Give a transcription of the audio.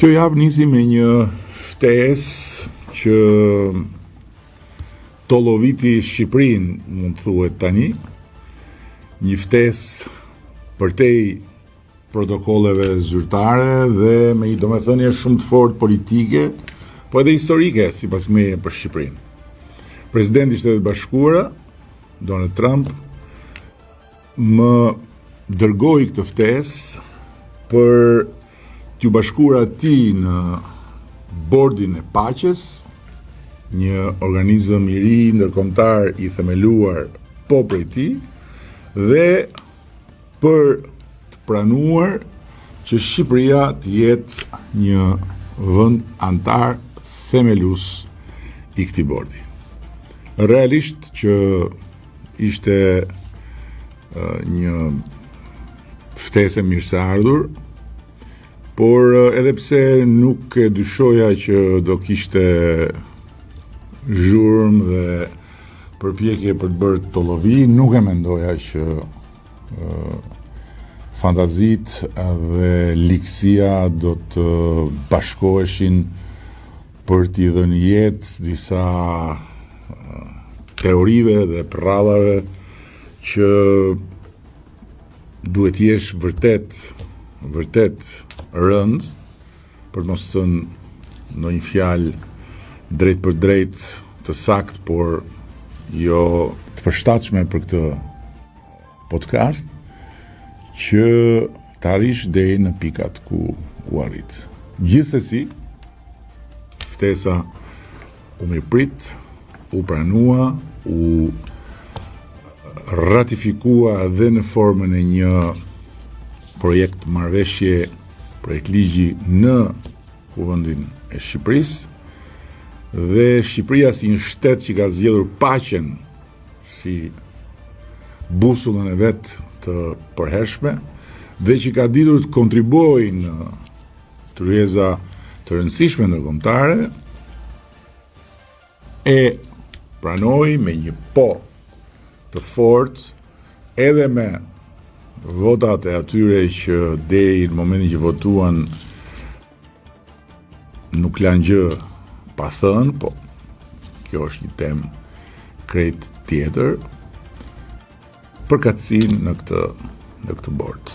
Kjo javë nisi me një ftesë që tolloviti Shqipërinë, mund të thuhet tani, një ftesë përtej protokolleve zyrtare dhe me një domethënie shumë të fortë politike, po edhe historike sipas meje për Shqipërinë. Presidenti i Shtetit Bashkuara, Donald Trump, më dërgoi këtë ftesë për t'ju bashkuar atij në bordin e paqes, një organizëm i ri ndërkombëtar i themeluar po prej tij, dhe për të pranuar që Shqipëria të jetë një vend antar themelues i këtij bordi. Realisht që ishte një ftesë e mirëseardhur, por edhe pse nuk e dyshoja që do kishte zhurmë dhe përpjekje për të bërë tollovi, nuk e mendoja që fantazit dhe likësia do të bashkoheshin për t'i dhënë jetë disa teorive dhe prrallave që duhet jesh vërtet rënd, për mos thënë ndonjë fjalë drejt për drejt të saktë, por jo të përshtatshme për këtë podcast, që të arrish deri në pikat ku u arrit. Gjithsesi, ftesa u mirëprit, u pranua, u ratifikua dhe në formën e një projekt marrëveshje, projekt ligji në Kuvendin e Shqipërisë, dhe Shqipëria si një shtet që ka zgjedhur paqen si busullën e vet të përhershme dhe që ka ditur të kontribuojë në tryeza të rëndësishme ndërkombëtare, e pranoi me një po të fortë, edhe me votat e atyre që deri në momentin që votuan nuk lanë gjë pa thënë, po kjo është një temë krejt tjetër, përkatësinë në këtë bord.